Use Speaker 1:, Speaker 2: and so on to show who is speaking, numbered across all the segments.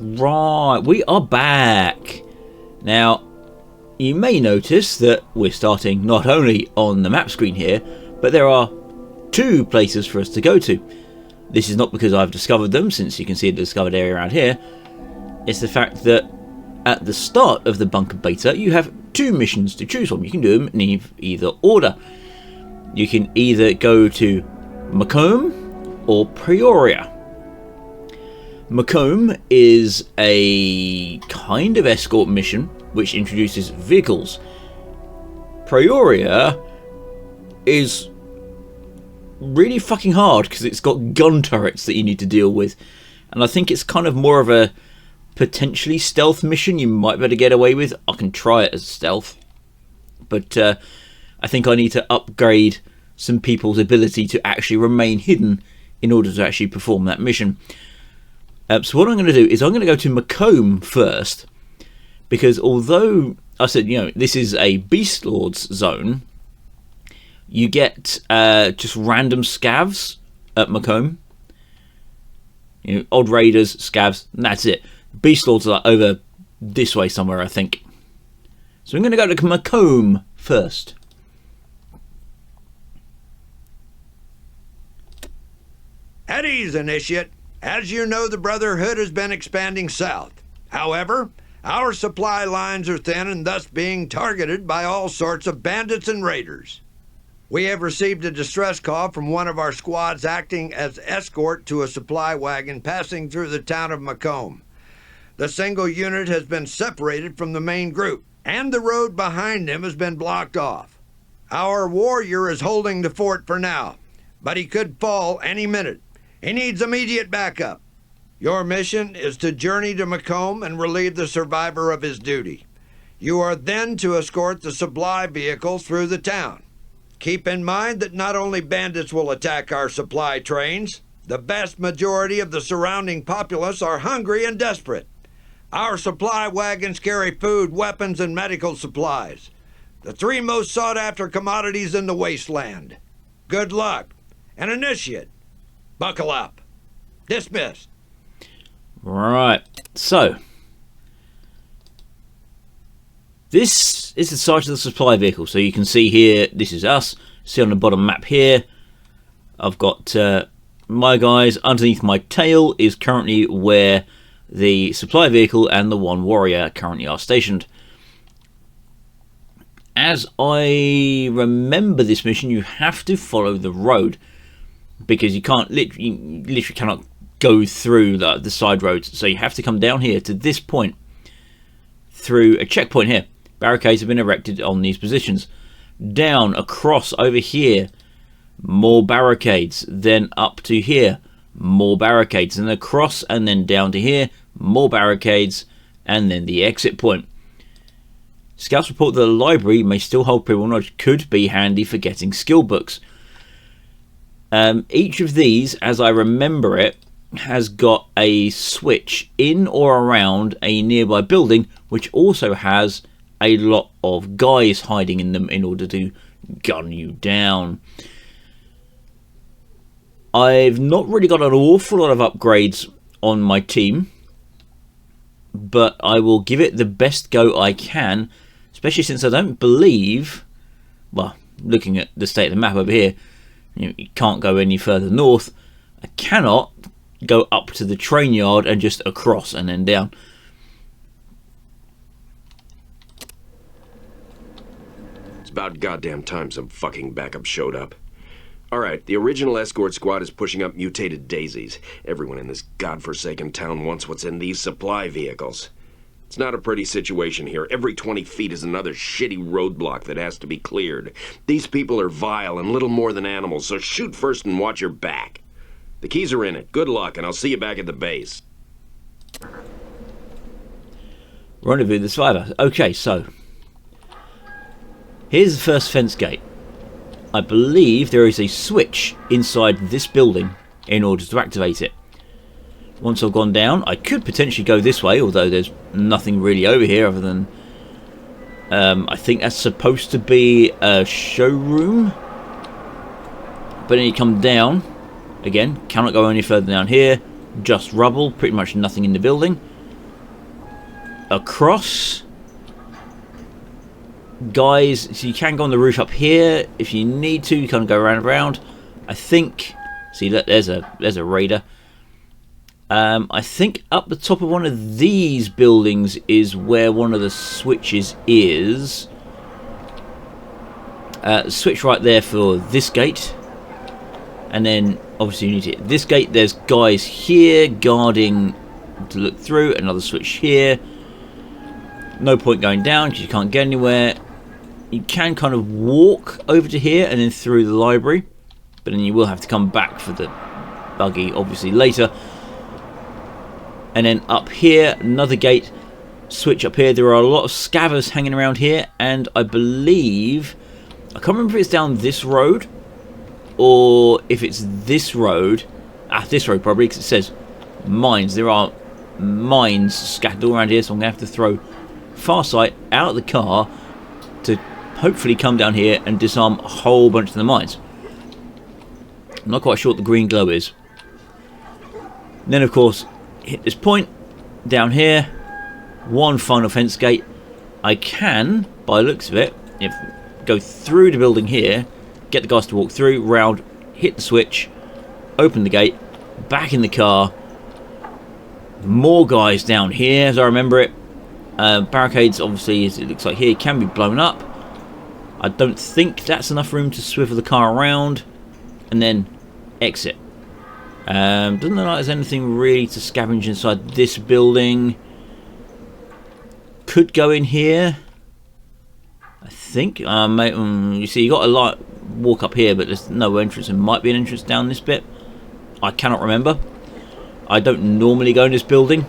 Speaker 1: Right, we are back. Now, you may notice that we're starting not only on the map screen here, but there are two places for us to go to. This is not because I've discovered them, since you can see the discovered area around here. It's the fact that at the start of the bunker beta, you have two missions to choose from. You can do them in either order. You can either go to Macomb or Peoria. Macomb is a kind of escort mission which introduces vehicles. Peoria is really fucking hard because it's got gun turrets that you need to deal with, and I think it's kind of more of a potentially stealth mission you might be able to get away with. I can try it as stealth, but I think I need to upgrade some people's ability to actually remain hidden in order to actually perform that mission. So what I'm going to do is I'm going to go to Macomb first, because although I said, you know, this is a Beast Lords zone, you get just random scavs at Macomb. You know, odd raiders, scavs, and that's it. Beast Lords are over this way somewhere, I think. So I'm going to go to Macomb first.
Speaker 2: At ease, Initiate. As you know, the Brotherhood has been expanding south. However, our supply lines are thin and thus being targeted by all sorts of bandits and raiders. We have received a distress call from one of our squads acting as escort to a supply wagon passing through the town of Macomb. The single unit has been separated from the main group, and the road behind them has been blocked off. Our warrior is holding the fort for now, but he could fall any minute. He needs immediate backup. Your mission is to journey to Macomb and relieve the survivor of his duty. You are then to escort the supply vehicle through the town. Keep in mind that not only bandits will attack our supply trains, the vast majority of the surrounding populace are hungry and desperate. Our supply wagons carry food, weapons, and medical supplies, the three most sought-after commodities in the wasteland. Good luck, and Initiate, buckle up. Dismissed.
Speaker 1: Right, so this is the site of the supply vehicle. So you can see here, this is us. See on the bottom map here, I've got my guys. Underneath my tail is currently where the supply vehicle and the one warrior currently are stationed. As I remember this mission, you have to follow the road, because you can't literally cannot go through the side roads. So you have to come down here to this point through a checkpoint here. Barricades have been erected on these positions. Down, across, over here, more barricades. Then up to here, more barricades. And across and then down to here, more barricades. And then the exit point. Scouts report that the library may still hold people knowledge. Could be handy for getting skill books. Each of these, as I remember it, has got a switch in or around a nearby building, which also has a lot of guys hiding in them in order to gun you down. I've not really got an awful lot of upgrades on my team, but I will give it the best go I can, especially since I don't believe, well, looking at the state of the map over here, you can't go any further north. I cannot go up to the train yard and just across and then down.
Speaker 3: It's about goddamn time some fucking backup showed up. Alright, the original escort squad is pushing up mutated daisies. Everyone in this godforsaken town wants what's in these supply vehicles. It's not a pretty situation here. Every 20 feet is another shitty roadblock that has to be cleared. These people are vile and little more than animals, so shoot first and watch your back. The keys are in it. Good luck, and I'll see you back at the base.
Speaker 1: Rendezvous the survivor. Okay, so here's the first fence gate. I believe there is a switch inside this building in order to activate it. Once I've gone down, I could potentially go this way, although there's nothing really over here other than I think that's supposed to be a showroom. But then you come down again, cannot go any further down here, just rubble, pretty much nothing in the building. across. Guys, so you can go on the roof up here if you need to. You kind of go around. I think. See, look, there's a raider. I think up the top of one of these buildings is where one of the switches is. Switch right there for this gate. And then, obviously, you need to hit this gate. There's guys here guarding to look through. Another switch here. No point going down because you can't get anywhere. You can kind of walk over to here and then through the library. But then you will have to come back for the buggy, obviously, later. And then up here, another gate, switch up here. There are a lot of scavers hanging around here, and I believe, I can't remember if it's down this road or if it's this road. This road probably, because it says mines. There are mines scattered all around here, so I'm going to have to throw Farsight out of the car to hopefully come down here and disarm a whole bunch of the mines. I'm not quite sure what the green glow is. And then, of course, hit this point down here, one final fence gate. I can, by the looks of it, go through the building here, get the guys to walk through, round, hit the switch, open the gate, back in the car, more guys down here as I remember it. Barricades, obviously, as it looks like here, can be blown up. I don't think that's enough room to swivel the car around and then exit. Doesn't look like there's anything really to scavenge inside this building. Could go in here, I think. You see, you got a walk up here, but there's no entrance. There might be an entrance down this bit. I cannot remember. I don't normally go in this building,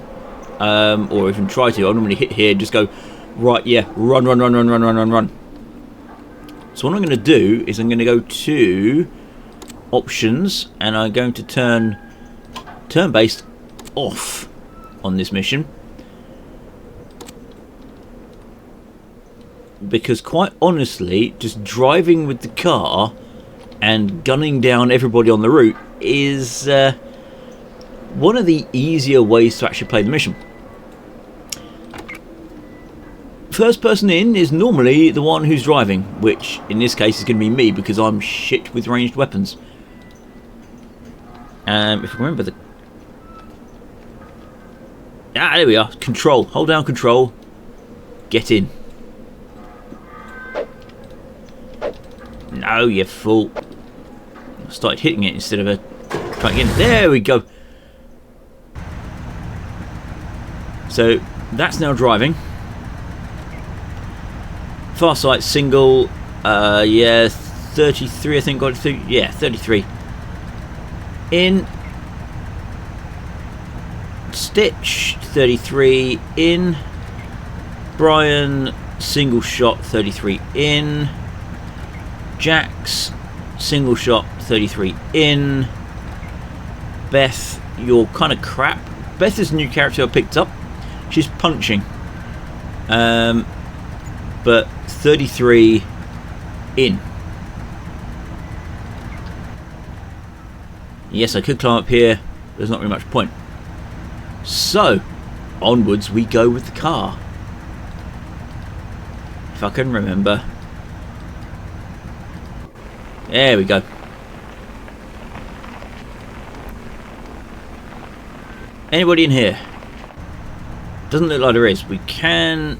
Speaker 1: or even try to. I normally hit here, just go right. Yeah, run. So what I'm going to do is I'm going to go to options, and I'm going to turn turn-based off on this mission, because quite honestly, just driving with the car and gunning down everybody on the route is one of the easier ways to actually play the mission. First person in is normally the one who's driving, which in this case is going to be me because I'm shit with ranged weapons. If I remember the... there we are. Control. Hold down control. Get in. No, you fool. I started hitting it instead of trying to get in. There we go. So, that's now driving. Farsight single. Yeah, 33 I think got it through. Yeah, 33. In. Stitch 33 in. Brian single shot 33 in. Jax single shot 33 in. Beth, you're kind of crap. Beth is a new character I picked up. She's punching. But 33 in. Yes, I could climb up here. There's not really much point. So, onwards we go with the car. If I can remember. There we go. Anybody in here? Doesn't look like there is. We can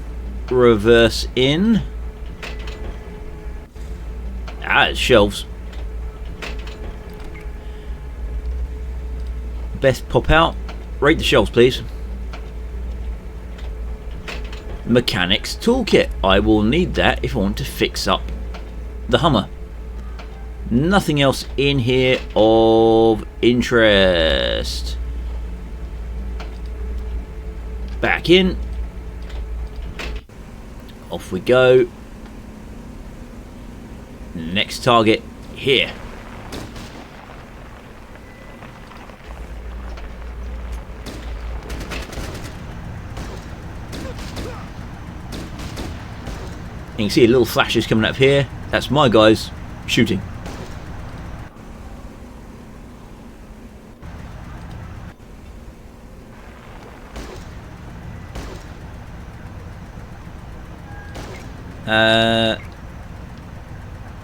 Speaker 1: reverse in. It's shelves. Best pop out. Rate the shelves, please. Mechanics toolkit. I will need that if I want to fix up the Hummer. Nothing else in here of interest. Back in. Off we go. Next target here. You can see little flashes coming up here. That's my guys shooting.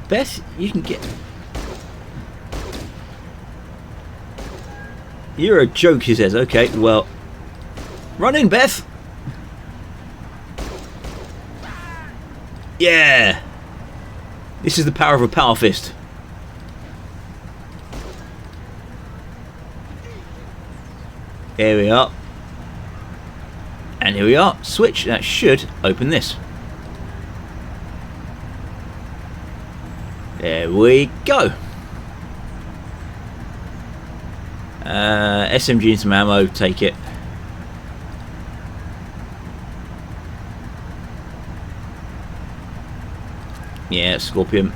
Speaker 1: Beth, you can get... You're a joke, he says. Okay, well... Run in, Beth! Yeah! This is the power of a power fist. Here we are. And here we are. Switch. That should open this. There we go. SMG and some ammo. Take it. Yeah, Scorpion.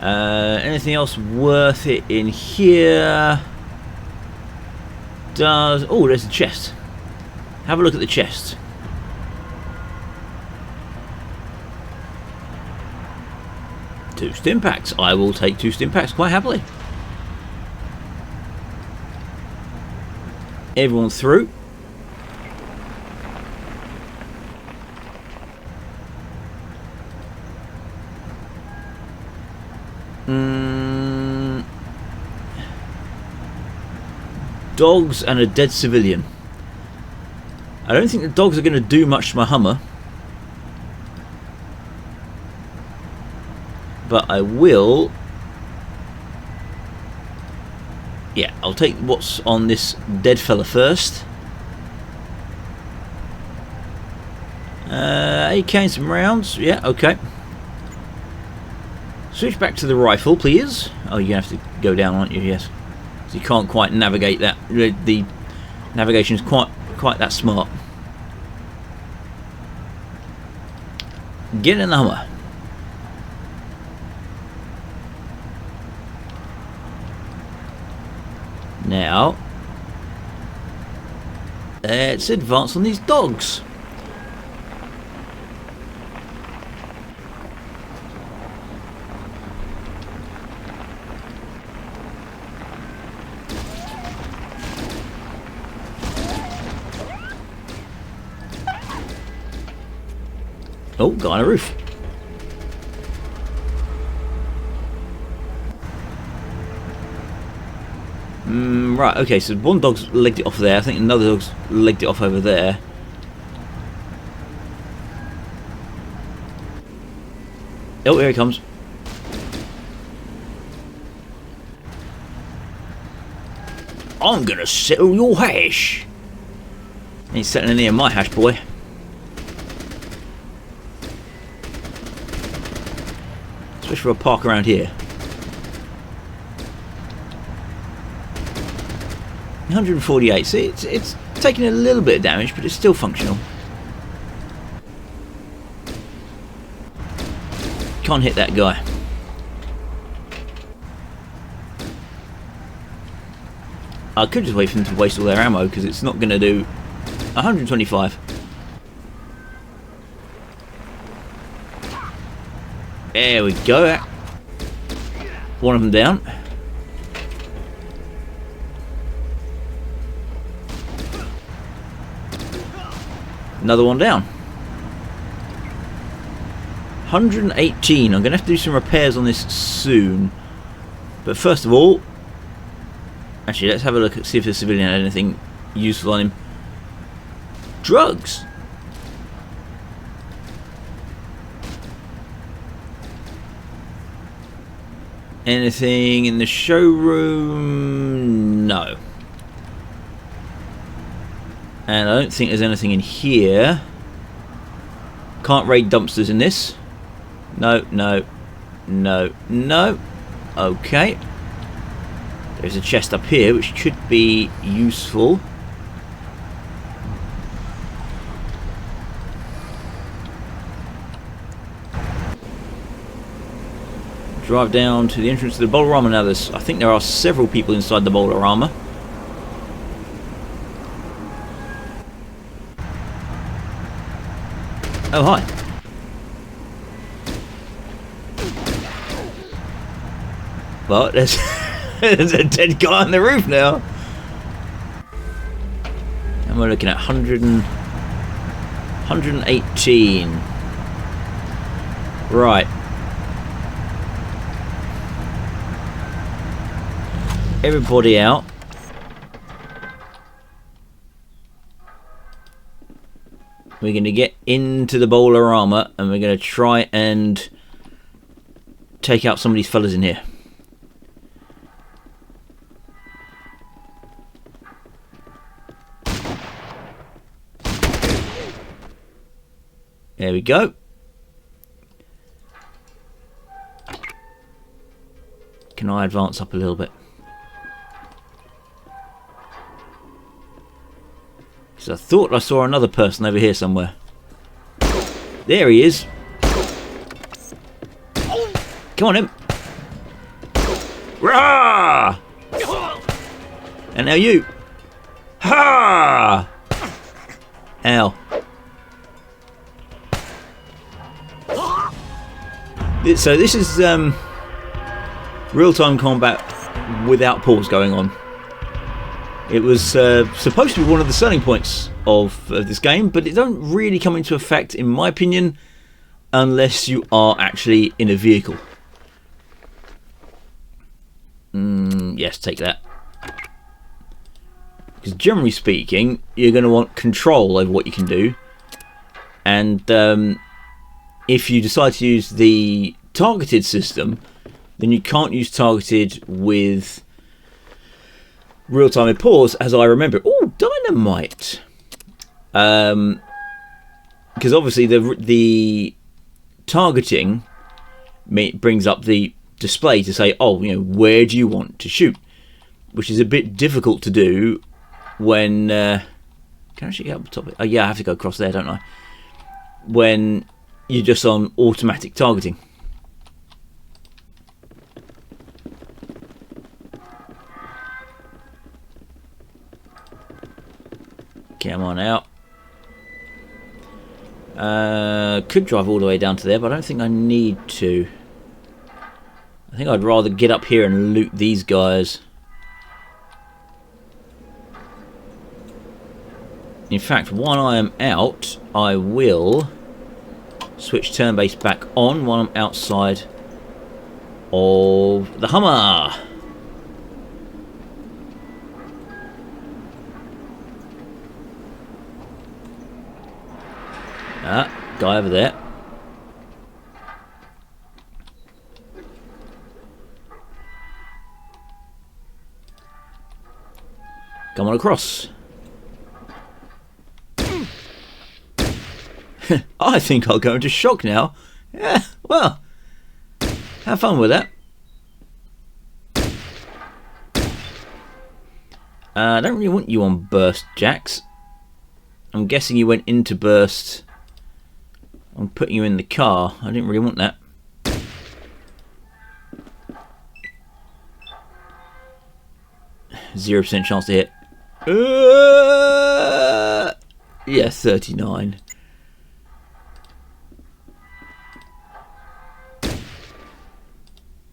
Speaker 1: Anything else worth it in here? Oh, there's a chest. Have a look at the chest. Two stim packs. I will take 2 stim packs quite happily. Everyone through. Dogs and a dead civilian. I don't think the dogs are going to do much to my Hummer. But I will... Yeah, I'll take what's on this dead fella first. AK and some rounds. Yeah, okay. Switch back to the rifle, please. Oh, you're going to have to go down, aren't you? Yes. So you can't quite navigate that. The navigation is quite that smart. Get in the Hummer. Now, let's advance on these dogs. Oh, got on a roof. Right, okay, so one dog's legged it off there. I think another dog's legged it off over there. Oh, here he comes. I'm gonna settle your hash. Ain't settling any of my hash, boy. Especially for a park around here. 148, see, it's taking a little bit of damage, but it's still functional. Can't hit that guy. I could just wait for them to waste all their ammo, because it's not going to do 125. There we go. One of them down. Another one down. 118. I'm going to have to do some repairs on this soon. But first of all... Actually, let's have a look at see if the civilian had anything useful on him. Drugs! Anything in the showroom? No. And I don't think there's anything in here. Can't raid dumpsters in this. No, no, no, no. Okay. There's a chest up here which could be useful. Drive down to the entrance to the Bolorama. Now I think there are several people inside the Bolorama. Oh, hi. Well, there's, there's a dead guy on the roof now. And we're looking at 118. Right. Everybody out. We're going to get into the bowler armor and we're going to try and take out some of these fellas in here. There we go. Can I advance up a little bit? Because I thought I saw another person over here somewhere. There he is. Come on, him. Rah! And now you. Ha! Ow. So this is real-time combat without pause going on. It was supposed to be one of the selling points of this game, but it don't really come into effect, in my opinion, unless you are actually in a vehicle. Yes, take that. Because generally speaking, you're going to want control over what you can do. And if you decide to use the targeted system, then you can't use targeted with real-time pause, as I remember. Oh, dynamite! Because obviously the targeting brings up the display to say, oh, you know, where do you want to shoot? Which is a bit difficult to do when... can I actually get up the top of it? Oh yeah, I have to go across there, don't I? When you're just on automatic targeting. Come on out. Could drive all the way down to there, but I don't think I need to. I think I'd rather get up here and loot these guys. In fact, while I am out, I will switch turn-based back on while I'm outside of the Hummer. Guy over there. Come on across. I think I'll go into shock now. Yeah, well, have fun with that. I don't really want you on burst, Jax. I'm guessing you went into burst. I'm putting you in the car. I didn't really want that. %0 chance to hit. Yeah, 39.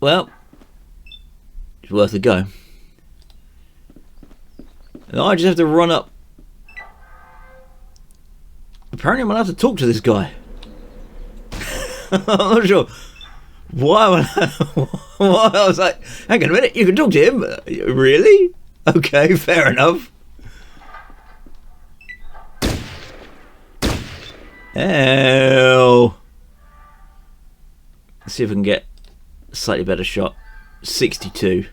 Speaker 1: Well, it's worth a go. And I just have to run up. Apparently I'm going to have to talk to this guy. I'm not sure why. Why I was like, hang on a minute, you can talk to him? Really? Okay, fair enough. Hell. Let's see if we can get a slightly better shot. 62.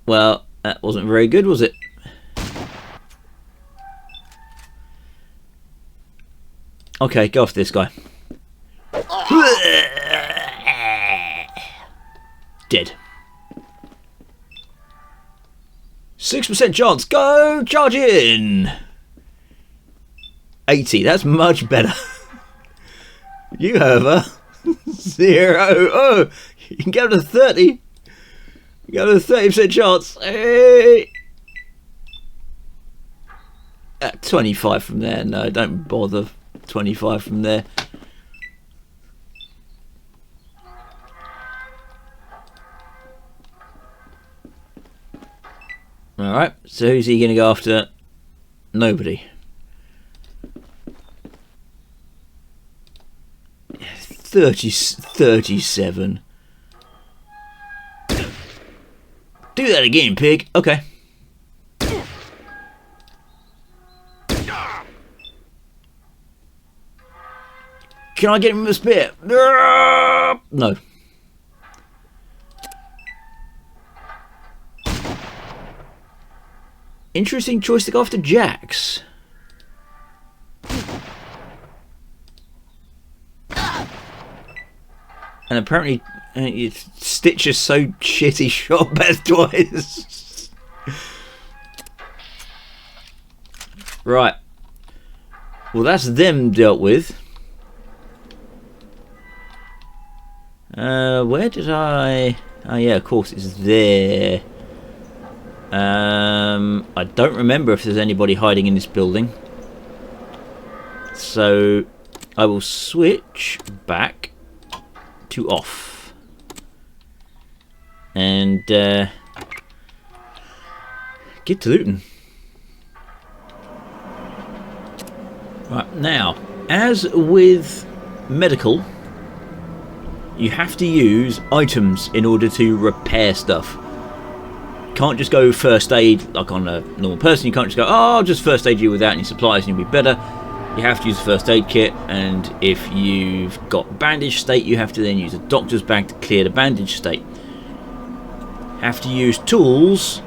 Speaker 1: Well, that wasn't very good, was it? Okay, go after this guy. Dead. 6% chance. Go charge in. 80. That's much better. You have a 0. Oh, you can go to 30. You got a 30% chance. Hey. 25 from there. No, don't bother. 25 from there. Alright, so who's he going to go after? Nobody. 37. Do that again, pig. Okay. Can I get him with a spear? No. Interesting choice to go after Jax. And apparently, Stitch is so shit he shot Beth twice. Right. Well, that's them dealt with. Where did I... Oh yeah, of course, it's there. I don't remember if there's anybody hiding in this building. So, I will switch back to off. And, get to looting. Right, now, as with medical, you have to use items in order to repair stuff. Can't just go first aid like on a normal person. You can't just go, oh, I'll just first aid you without any supplies and you'll be better. You have to use a first aid kit, and if you've got bandage state, you have to then use a doctor's bag to clear the bandage state. Have to use tools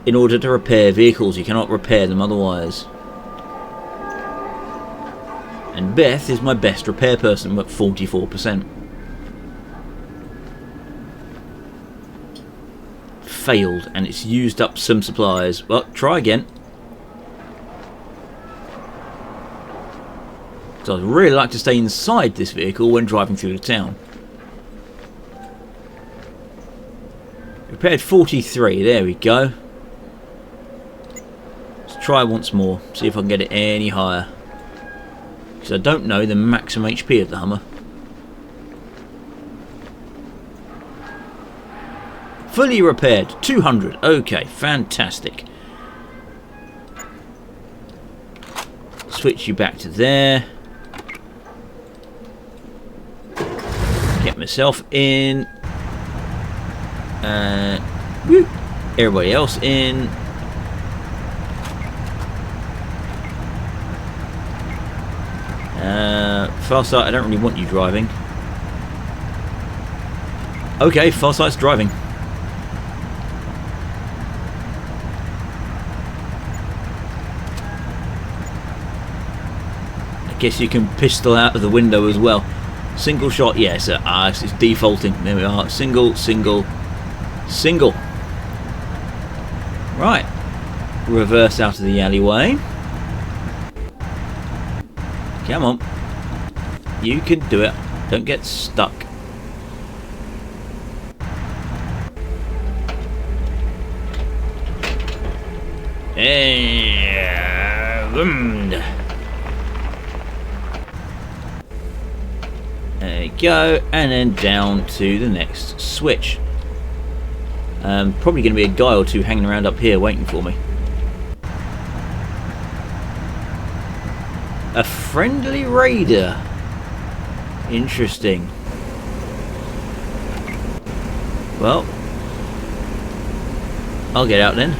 Speaker 1: in order to repair vehicles. You cannot repair them otherwise. And Beth is my best repair person at 44%. Failed, and it's used up some supplies. Well, try again. So I'd really like to stay inside this vehicle when driving through the town. Repaired 43, there we go. Let's try once more, see if I can get it any higher. Because I don't know the maximum HP of the Hummer. Fully repaired, 200. Okay, fantastic. Switch you back to there. Get myself in. Woo. Everybody else in. Farsight, I don't really want you driving. Okay, Farsight's driving. I guess you can pistol out of the window as well. Single shot, yes. It's defaulting. There we are. Single, single, single. Right. Reverse out of the alleyway. Come on. You can do it. Don't get stuck. There you go, and then down to the next switch. Probably going to be a guy or two hanging around up here waiting for me. A friendly raider. Interesting. Well, I'll get out then.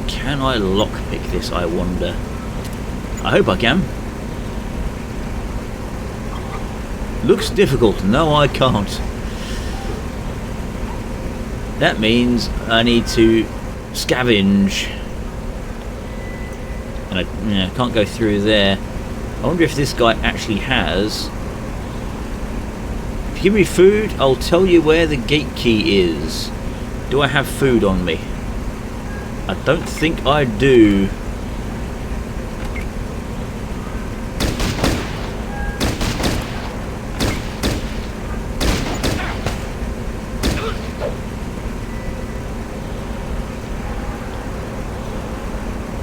Speaker 1: Can I lockpick this, I wonder? I hope I can. Looks difficult. No, I can't. That means I need to scavenge. And I can't go through there. I wonder if this guy actually has... If you give me food, I'll tell you where the gate key is. Do I have food on me? I don't think I do.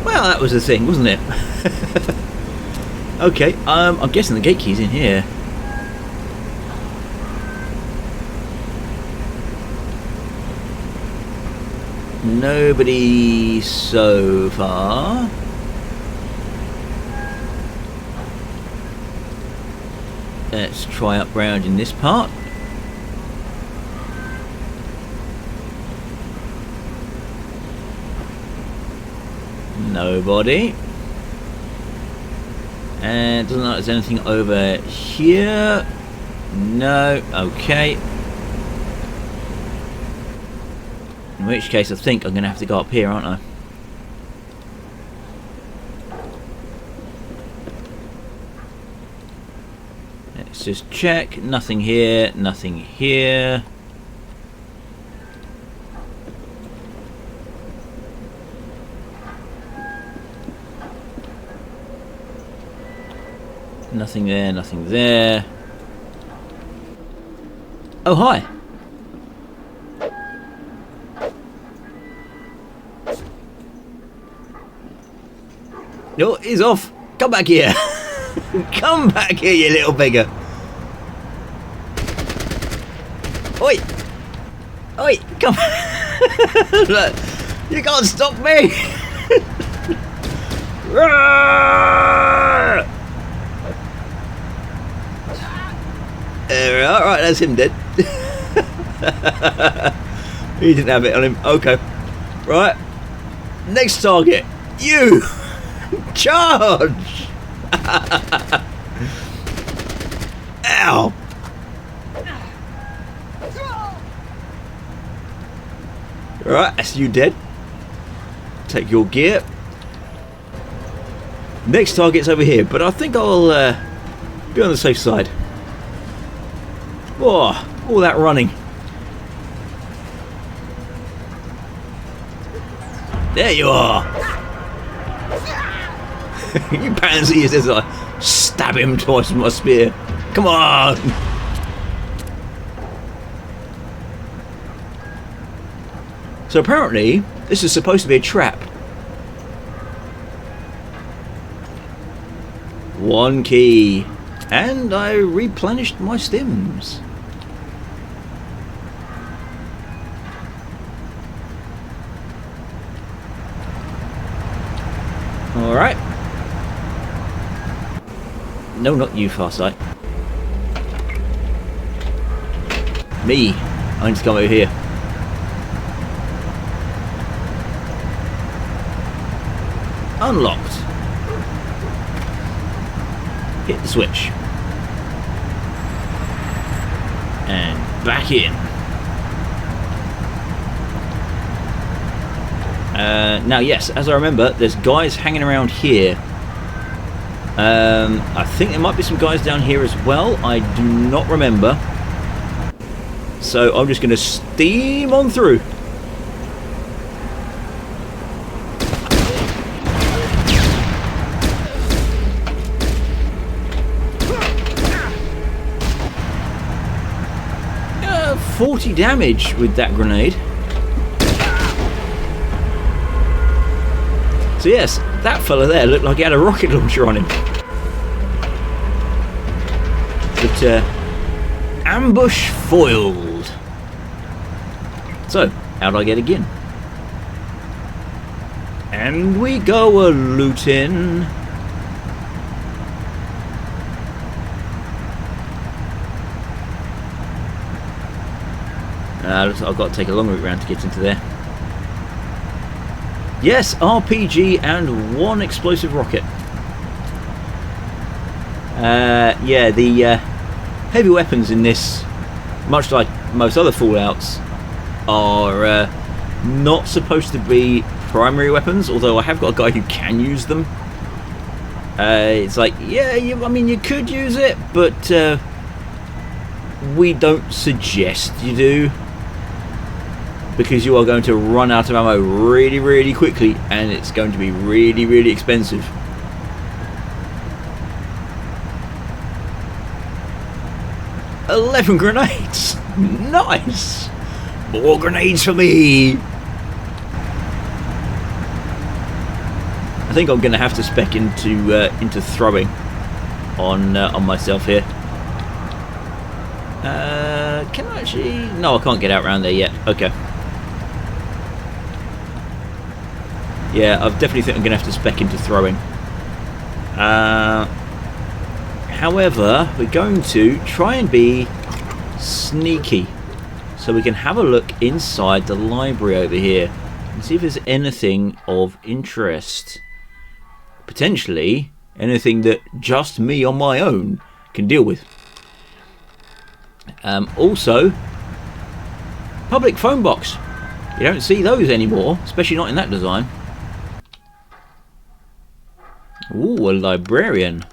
Speaker 1: Well, that was the thing, wasn't it? Okay, I'm guessing the gate key's in here. Nobody so far. Let's try up round in this part. Nobody. And doesn't look like there's anything over here. No. Okay. In which case I think I'm going to have to go up here, aren't I? Let's just check. Nothing here. Nothing here. Nothing there, nothing there. Oh, hi. No, he's off. Come back here. Come back here, you little beggar. Oi. Oi, come. Look, you can't stop me. Alright, that's him dead. He didn't have it on him. Okay. Right. Next target. You! Charge! Ow! Right, that's you dead. Take your gear. Next target's over here, but I think I'll be on the safe side. Oh, all that running. There you are. You pansy, as I stab him twice with my spear. Come on. So apparently, this is supposed to be a trap. One key. And I replenished my stims. Alright. No, not you, Farsight. Me. I need to come over here. Unlocked. Hit the switch. And back in. Now, yes, as I remember, there's guys hanging around here. I think there might be some guys down here as well. I do not remember. So I'm just going to steam on through. Uh, 40 damage with that grenade. So yes, that fella there looked like he had a rocket launcher on him. But ambush foiled. So, how do I get again? And we go a looting. Looks like I've got to take a long route round to get into there. Yes, RPG and one explosive rocket. Yeah, the heavy weapons in this, much like most other Fallouts, are not supposed to be primary weapons, although I have got a guy who can use them. It's like, yeah, I mean, you could use it, but we don't suggest you do. Because you are going to run out of ammo really, really quickly, and it's going to be really, really expensive. "11 grenades! Nice! More grenades for me!" I think I'm going to have to spec into throwing on myself here. Can I actually? No, I can't get out around there yet. Okay. Yeah, I definitely think I'm going to have to spec into throwing. However, we're going to try and be sneaky. So we can have a look inside the library over here and see if there's anything of interest. Potentially anything that just me on my own can deal with. Also, public phone box. You don't see those anymore, especially not in that design. Ooh, a librarian.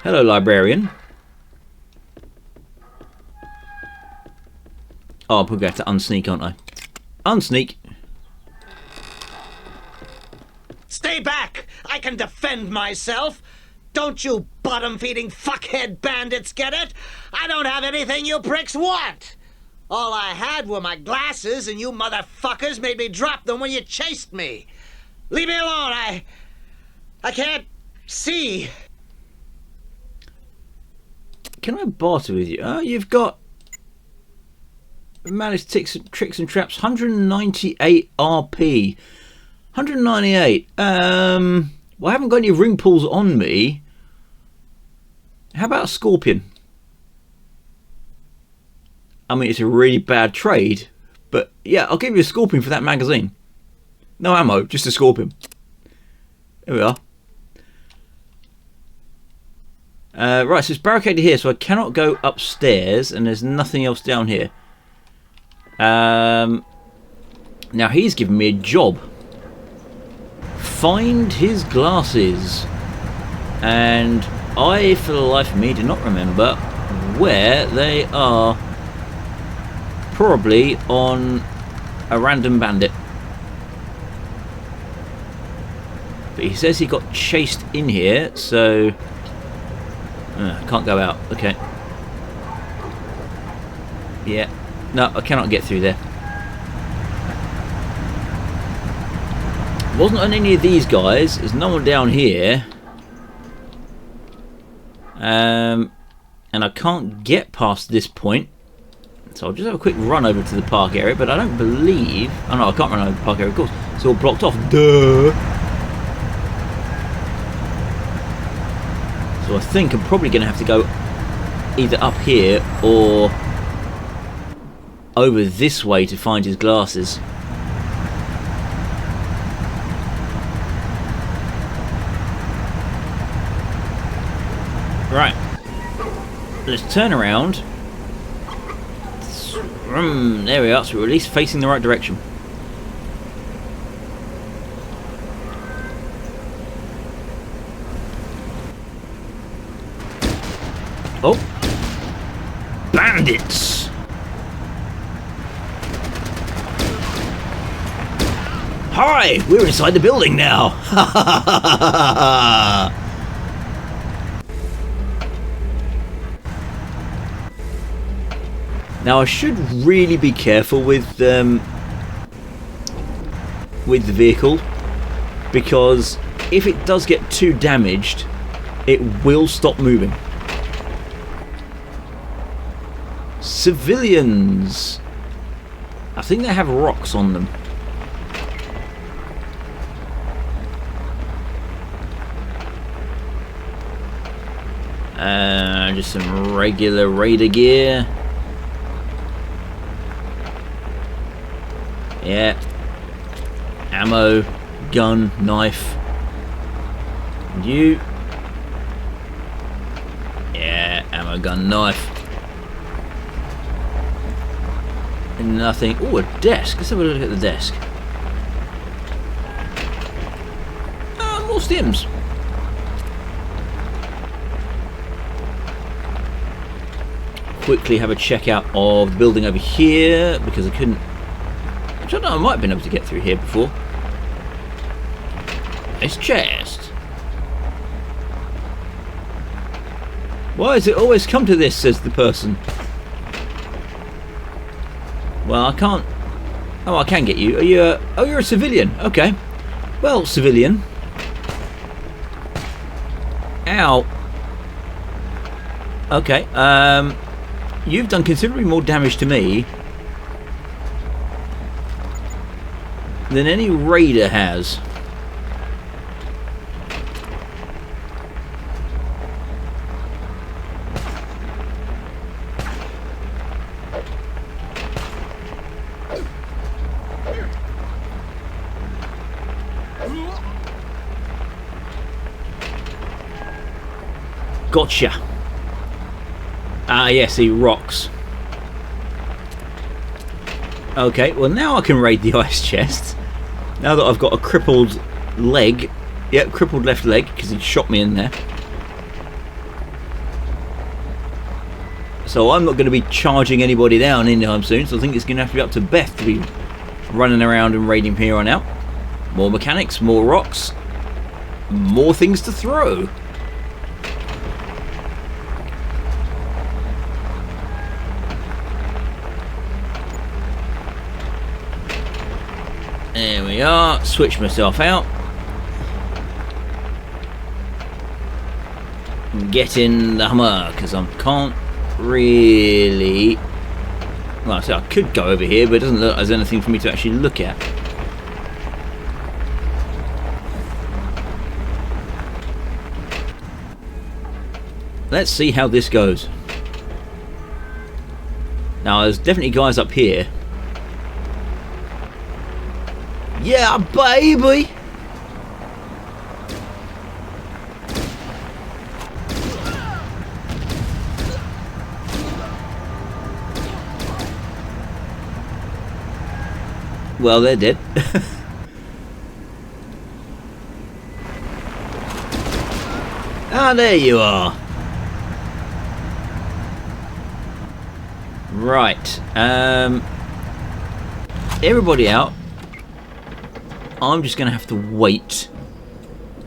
Speaker 1: Hello, librarian. Oh, I'm probably going to have to unsneak, aren't I? Unsneak.
Speaker 4: Stay back! I can defend myself! Don't you bottom-feeding fuckhead bandits get it? I don't have anything you pricks want! All I had were my glasses, and you motherfuckers made me drop them when you chased me. Leave me alone, I can't see.
Speaker 1: Can I barter with you? Oh, you've got Malice, Tricks and Traps, 198 RP. 198. Well, I haven't got any ring pulls on me. How about a Scorpion? I mean, it's a really bad trade, but yeah, I'll give you a Scorpion for that magazine. No ammo, just a Scorpion. There we are. Right, so it's barricaded here, so I cannot go upstairs, and there's nothing else down here. Now he's given me a job. Find his glasses. And I, for the life of me, do not remember where they are. Probably on a random bandit. But he says he got chased in here, so can't go out. Okay. Yeah. No, I cannot get through there. Wasn't on any of these guys. There's no one down here. And I can't get past this point. So I'll just have a quick run over to the park area, but I don't believe... Oh no, I can't run over the park area, of course. It's all blocked off. Duh! So I think I'm probably going to have to go either up here or over this way to find his glasses. Right. Let's turn around. There we are, so we're at least facing the right direction. Oh! Bandits! Hi! We're inside the building now! Ha ha ha ha ha ha! Now I should really be careful with the vehicle, because if it does get too damaged, it will stop moving. Civilians. I think they have rocks on them. Just some regular raider gear. Yeah. Ammo, gun, knife. And you. Yeah, ammo, gun, knife. And nothing. Oh, a desk. Let's have a look at the desk. More stims. Quickly have a check out of the building over here, because I couldn't... I don't know, I might have been able to get through here before. Nice chest. Why does it always come to this, says the person. Well, I can't... Oh, I can get you. Are you a... Oh, you're a civilian. Okay. Well, civilian. Ow. Okay, you've done considerably more damage to me than any raider has. Gotcha. Ah, yes, he rocks. Okay, well now I can raid the ice chest. Now that I've got a crippled leg. Yep, crippled left leg, because he shot me in there. So I'm not going to be charging anybody down anytime soon, so I think it's going to have to be up to Beth to be running around and raiding here on out. More mechanics, more rocks, more things to throw. There we are. Switch myself out. Get in the Hummer, because I can't really... Well, I could go over here, but it doesn't look like there's anything for me to actually look at. Let's see how this goes. Now, there's definitely guys up here. Yeah, baby! Well, they're dead. Ah, there you are. Right. Everybody out. I'm just going to have to wait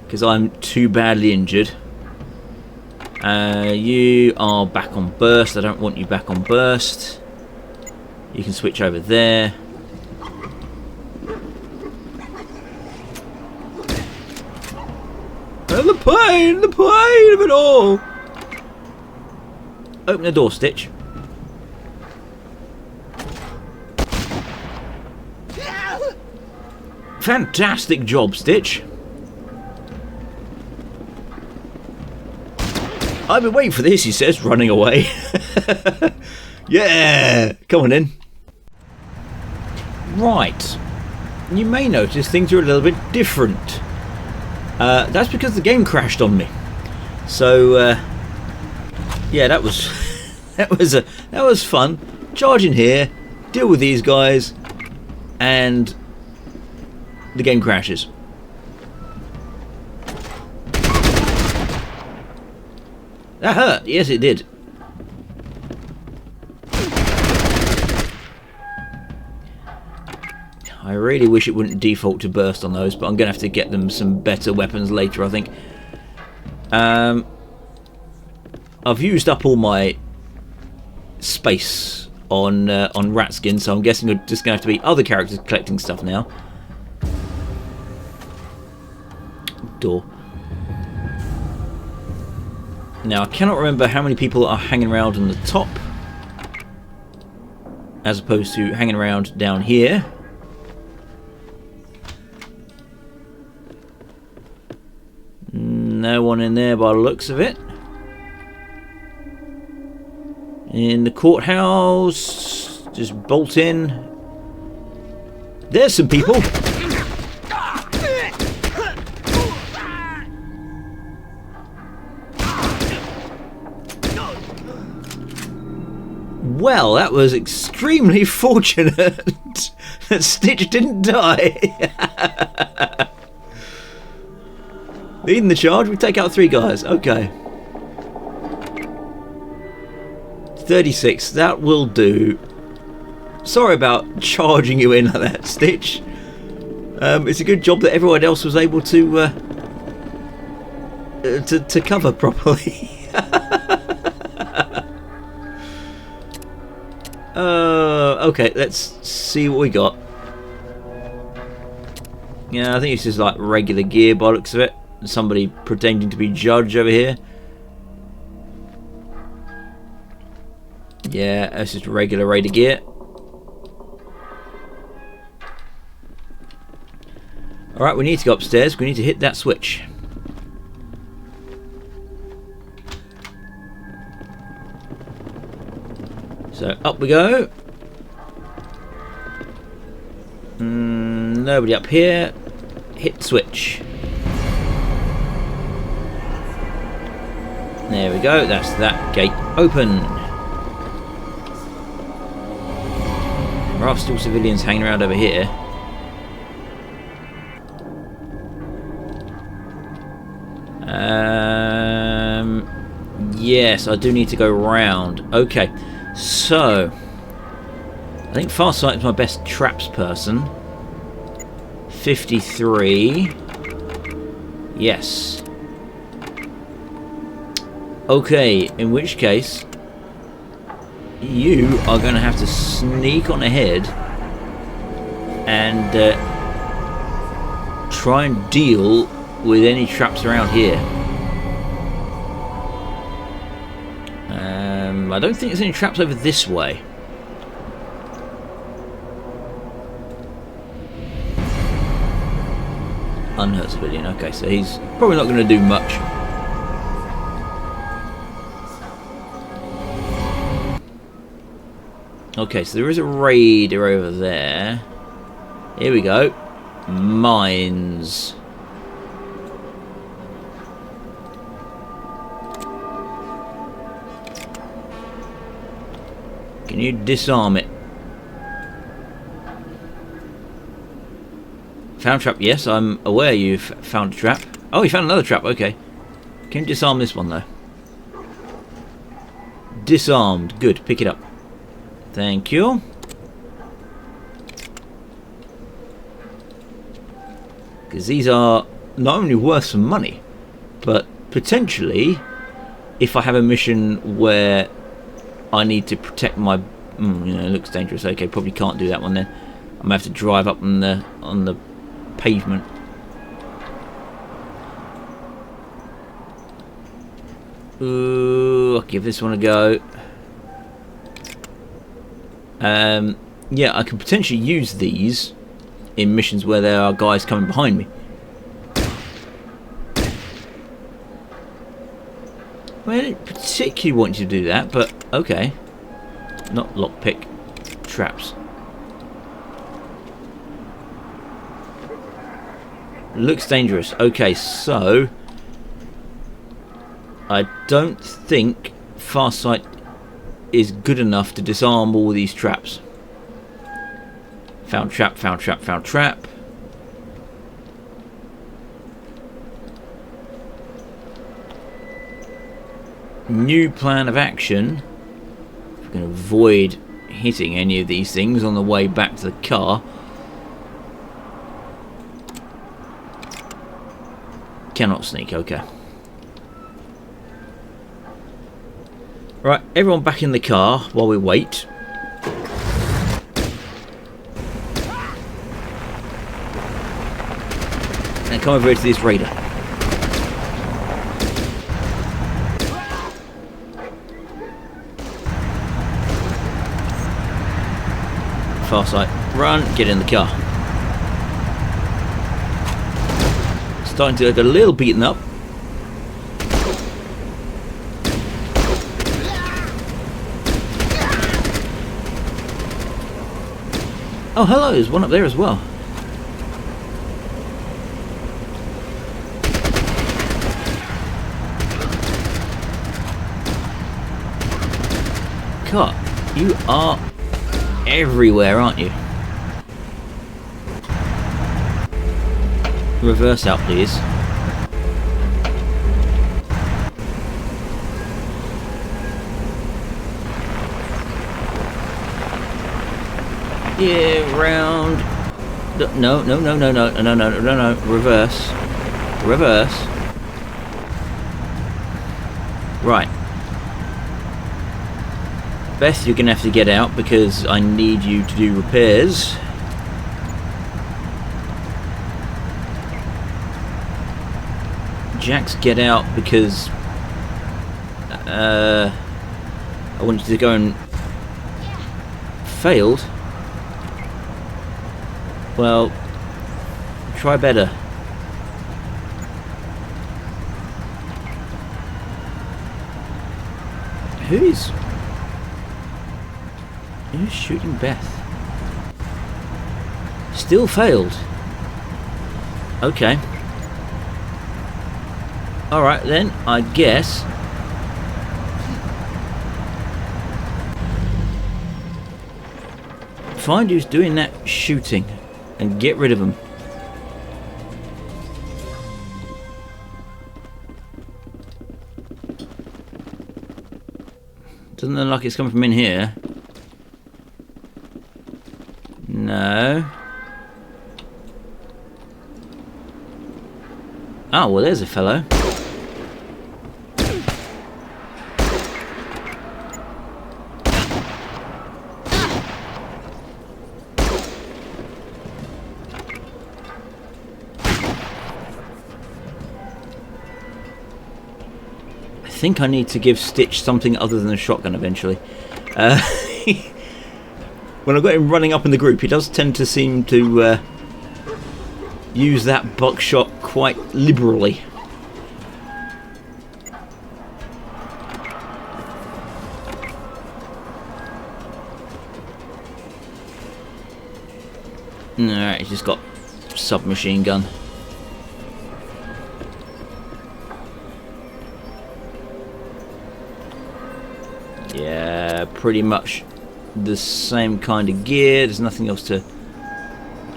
Speaker 1: because I'm too badly injured. You are back on burst. I don't want you back on burst. You can switch over there. And the pain of it all. Open the door, Stitch. Fantastic job, Stitch. I've been waiting for this, he says, running away. Yeah, come on in. Right. You may notice things are a little bit different. That's because the game crashed on me. So, yeah, that was that was fun. Charge in here, deal with these guys, and the game crashes. That hurt. Yes, it did. I really wish it wouldn't default to burst on those, but I'm going to have to get them some better weapons later, I think. I've used up all my space on Ratskin, so I'm guessing we're just going to have to be other characters collecting stuff now. Door. Now, I cannot remember how many people are hanging around on the top as opposed to hanging around down here. No one in there by the looks of it. In the courthouse, just bolt in. There's some people. Well, that was extremely fortunate that Stitch didn't die. Leading the charge, we take out 3 guys. Okay. 36, that will do. Sorry about charging you in like that, Stitch. It's a good job that everyone else was able to cover properly. Okay, let's see what we got. Yeah, I think it's just like regular gear by the looks of it. Somebody pretending to be judge over here. Yeah, that's just regular raider gear. Alright, we need to go upstairs. We need to hit that switch. So, up we go. Nobody up here. Hit the switch. There we go. That's that gate open. There are still civilians hanging around over here. Yes, I do need to go round. Okay, so I think Farsight is my best traps person. 53. Yes. Okay, in which case you are going to have to sneak on ahead and try and deal with any traps around here. I don't think there's any traps over this way. Unhurt civilian. Okay, so he's probably not going to do much. Okay, so there is a raider over there. Here we go. Mines. Can you disarm it? Found trap. Yes, I'm aware you've found a trap. Oh, you found another trap. Okay. Can you disarm this one, though? Disarmed. Good. Pick it up. Thank you. Because these are not only worth some money, but potentially, if I have a mission where I need to protect my... you know, it looks dangerous. Okay, probably can't do that one then. I'm going to have to drive up on the pavement. Ooh, I'll give this one a go. Yeah, I can potentially use these in missions where there are guys coming behind me. Well, I didn't particularly want you to do that, but okay. Not lockpick, traps. Looks dangerous. Okay, so I don't think Farsight is good enough to disarm all these traps. Found trap, found trap, found trap. New plan of action. If we can avoid hitting any of these things on the way back to the car. Cannot sneak, okay. Right, everyone back in the car while we wait. And come over to this raider. Farsight, run, get in the car. Starting to look a little beaten up. Oh, hello, there's one up there as well. God, you are everywhere, aren't you? Reverse out, please. Yeah, round. No, no, no, no, no, no, no, no, no, no. Reverse. Reverse. Right. Beth, you're going to have to get out because I need you to do repairs. Jax, get out because I want you to go and... Failed? Well, Try better. Who's shooting Beth? Still failed. Okay. Alright then, I guess. Find who's doing that shooting and get rid of them. Doesn't look like it's coming from in here. No. Oh, well, there's a fellow. I think I need to give Stitch something other than a shotgun eventually. When I've got him running up in the group, he does tend to seem to use that buckshot quite liberally. Alright, he's just got submachine gun. Yeah, pretty much the same kind of gear. There's nothing else to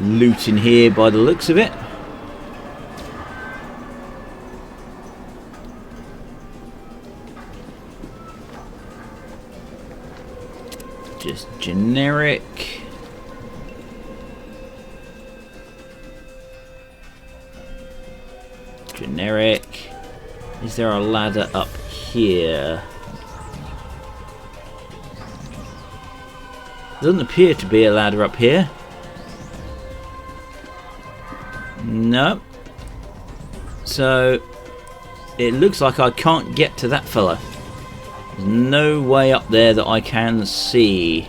Speaker 1: loot in here by the looks of it. Just generic. Generic. Is there a ladder up here? Doesn't appear to be a ladder up here. No. So it looks like I can't get to that fella. There's no way up there that I can see.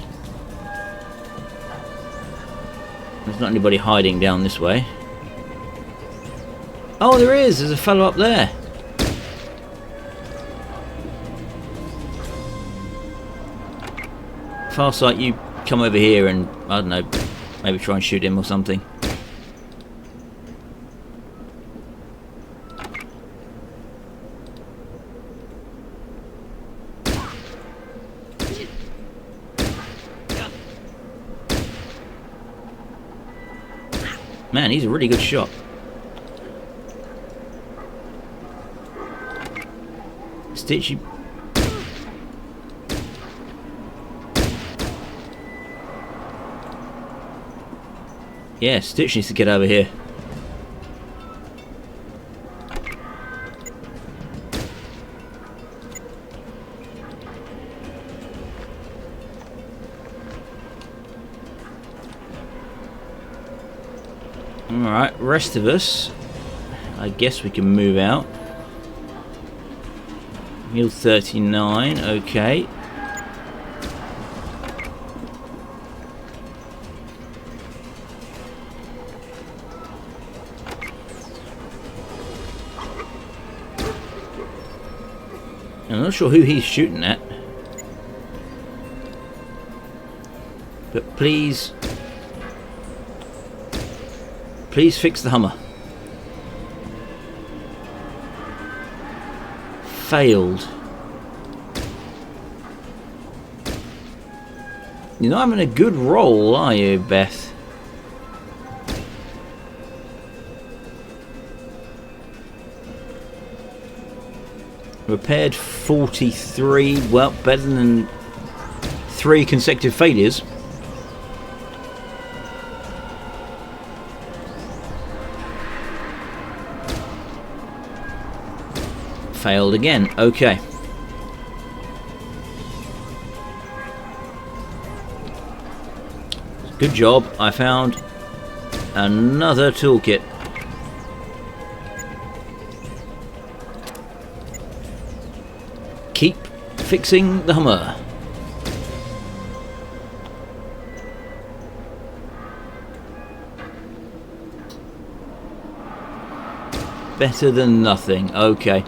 Speaker 1: There's not anybody hiding down this way. Oh, there is. There's a fellow up there. Farsight, you come over here and, I don't know, maybe try and shoot him or something. Man, he's a really good shot. Stitch, you... Yeah, Stitch needs to get over here. Alright, rest of us, I guess we can move out. Meal 39, okay. I'm not sure who he's shooting at. But please... Please fix the Hummer. Failed. You're not having a good roll, are you, Beth? Repaired 43. Well, better than 3 consecutive failures. Failed again. Okay. Good job. I found another toolkit. Keep fixing the Hummer. better than nothing. Okay.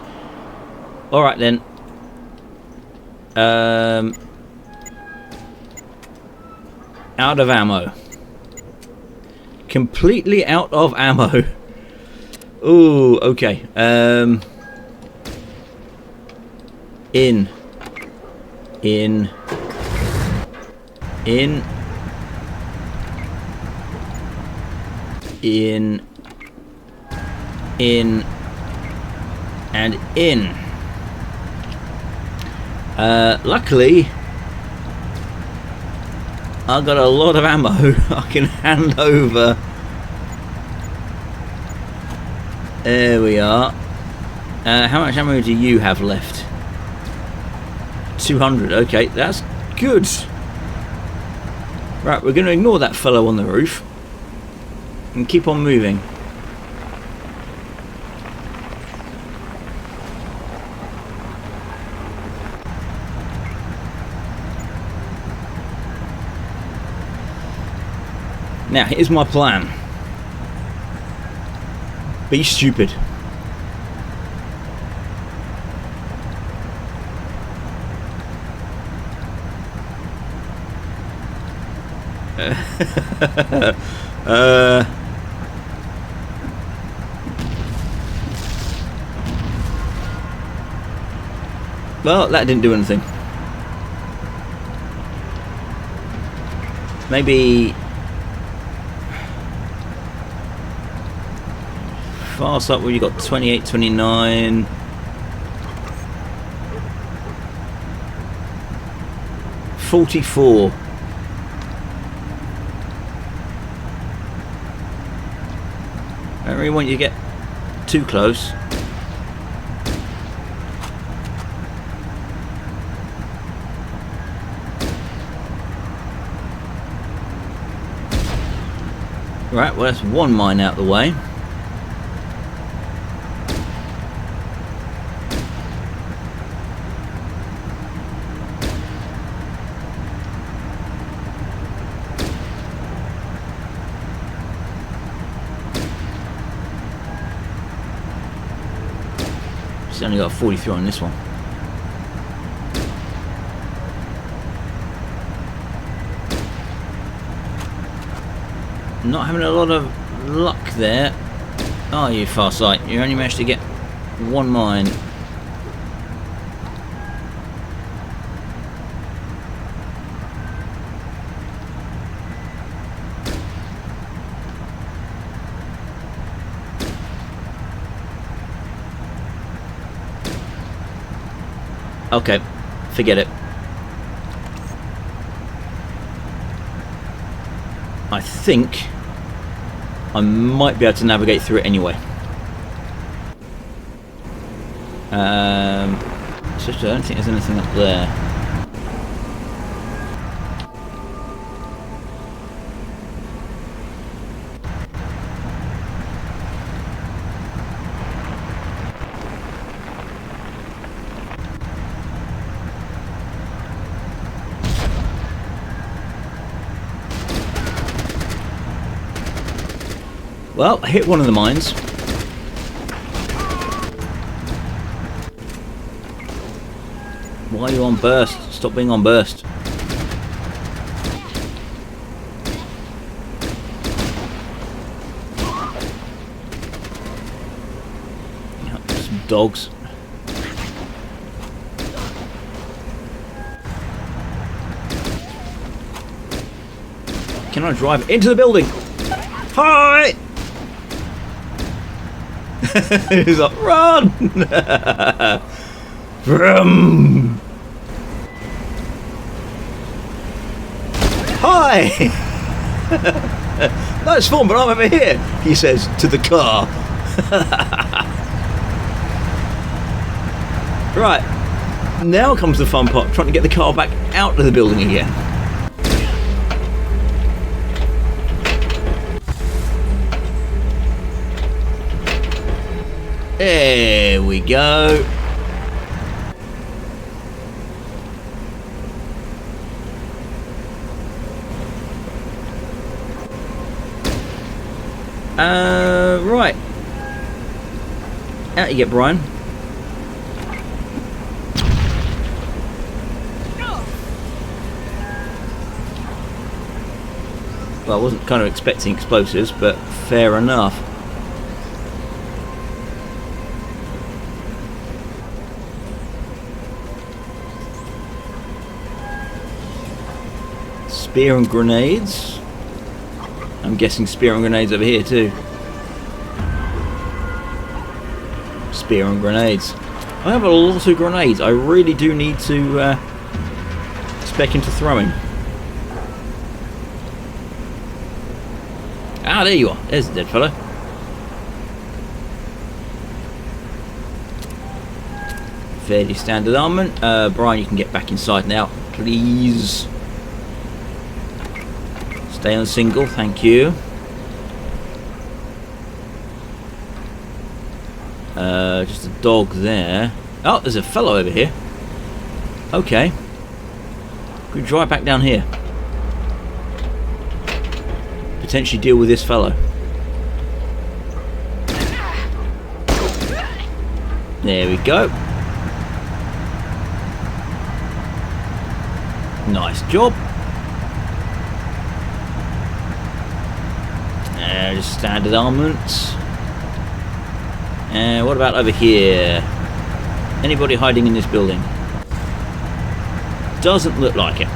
Speaker 1: Alright then. Out of ammo. Completely out of ammo. Ooh, okay. In. In. In. In. In. And in. Luckily, I got a lot of ammo I can hand over. There we are. How much ammo do you have left? 200. Okay, that's good. Right, we're going to ignore that fellow on the roof and keep on moving. Now, here's my plan. Be stupid. Well, that didn't do anything. Maybe fast up where you got 28, 29. $44. I don't really want you to get too close. Right, well that's one mine out the way. It's only got 43 on this one. Not having a lot of luck there. Oh, you Farsight. You only managed to get one mine. Okay, forget it. I think I might be able to navigate through it anyway. It's just I don't think there's anything up there. Well, I hit one of the mines. Why are you on burst? Stop being on burst. Yeah, some dogs. Can I drive into the building? Hi! He's like, run! Vroom! Hi! Nice fun, but I'm over here, he says to the car. Right, now comes the fun part, trying to get the car back out of the building again. There we go. Right. Out you get, Brian. Well, I wasn't kind of expecting explosives, but fair enough. Spear and grenades. I'm guessing spear and grenades over here too. Spear and grenades. I have a lot of grenades. I really do need to spec into throwing. Ah, there you are. There's the dead fella. Fairly standard armament. Brian, you can get back inside now, please. Stay on single, thank you. Just a dog there. Oh, there's a fellow over here. Okay. Could we drive back down here? Potentially deal with this fellow. There we go. Nice job. Just standard armaments. What about over here? Anybody hiding in this building? Doesn't look like it.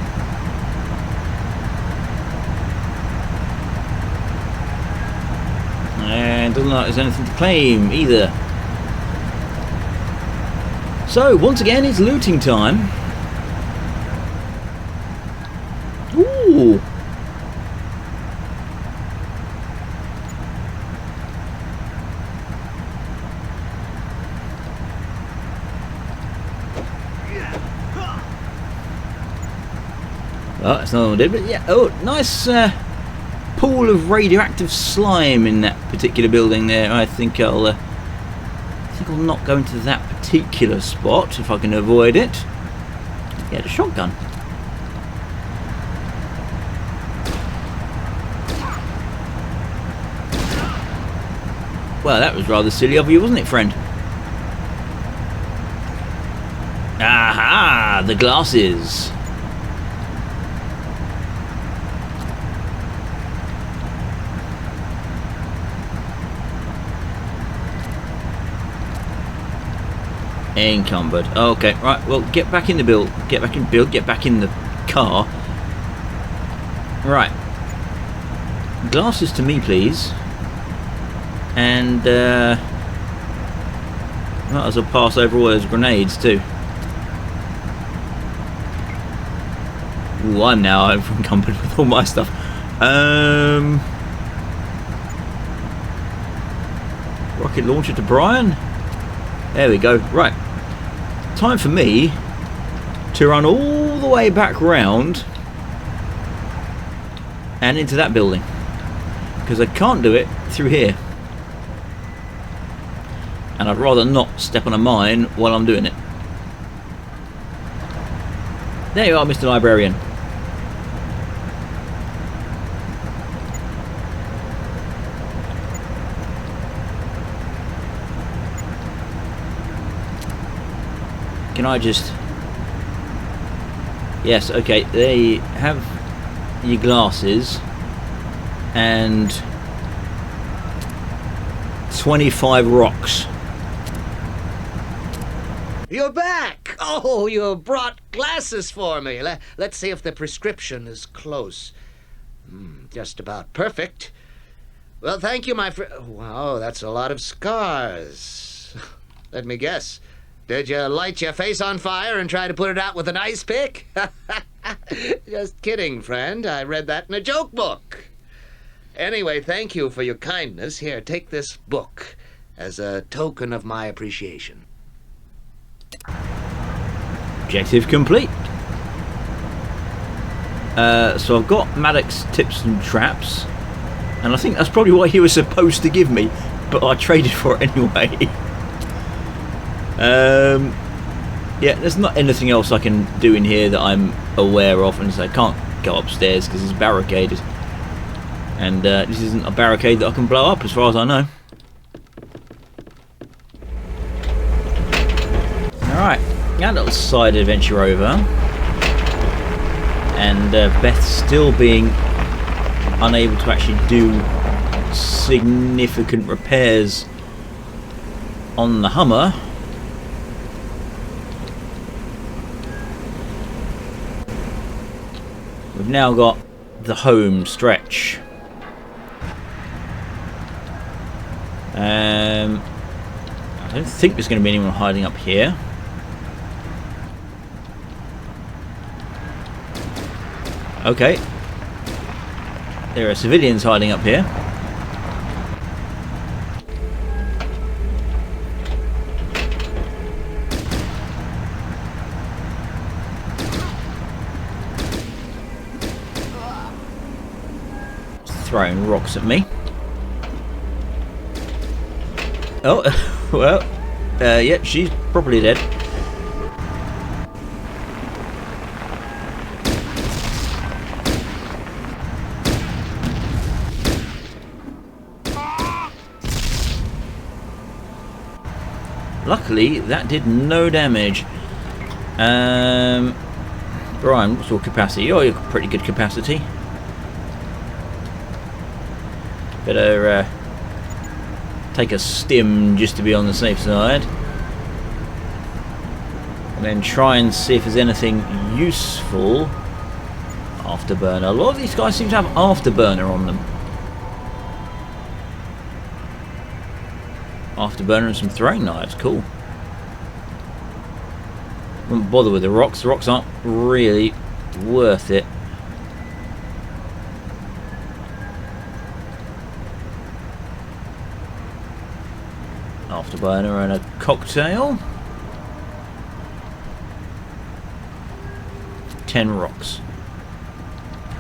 Speaker 1: And doesn't look like there's anything to claim either. So, once again, it's looting time. Ooh! Oh, that's another one did, but yeah, oh, nice pool of radioactive slime in that particular building there. I think I'll not go into that particular spot if I can avoid it. Get a shotgun. Well, that was rather silly of you, wasn't it, friend? Aha! The glasses. Encumbered. Okay, right. Well, get back in the build. Get back in build. Get back in the car. Right. Glasses to me, please. And might as well pass over all those grenades too. Ooh, I'm now encumbered with all my stuff. Rocket launcher to Brian. There we go. Right. Time for me to run all the way back round and into that building, because I can't do it through here, and I'd rather not step on a mine while I'm doing it. There you are, Mr. Librarian. Can I just... Yes, okay, they have your glasses and 25 rocks.
Speaker 4: You're back! Oh, you brought glasses for me. Let's see if the prescription is close. Just about perfect. Well, thank you, my friend. Wow, that's a lot of scars. Let me guess. Did you light your face on fire and try to put it out with an ice pick? Just kidding, friend. I read that in a joke book. Anyway, thank you for your kindness. Here, take this book as a token of my appreciation.
Speaker 1: Objective complete. So I've got Maddox's tips and traps, and I think that's probably what he was supposed to give me, but I traded for it anyway. Yeah, there's not anything else I can do in here that I'm aware of, and so I can't go upstairs because it's barricaded, and this isn't a barricade that I can blow up as far as I know. that little side adventure over, and Beth still being unable to actually do significant repairs on the Hummer. We've now got the home stretch. I don't think there's going to be anyone hiding up here. Okay. There are civilians hiding up here. Throwing rocks at me. Oh, well, yeah, she's probably dead. Luckily, that did no damage. Brian, what's your capacity? Oh, you've got pretty good capacity. Better take a stim just to be on the safe side. And then try and see if there's anything useful. Afterburner. A lot of these guys seem to have afterburner on them. Afterburner and some throwing knives. Cool. Wouldn't bother with the rocks. The rocks aren't really worth it. Afterburner and a cocktail. 10 rocks.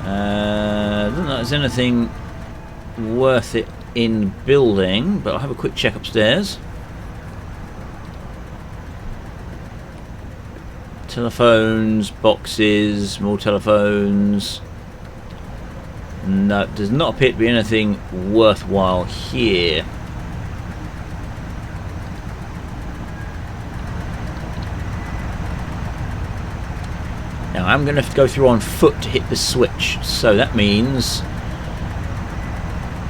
Speaker 1: I don't know if there's anything worth it in building, but I'll have a quick check upstairs. Telephones, boxes, more telephones. No, does not appear to be anything worthwhile here. Now I'm going to have to go through on foot to hit the switch, so that means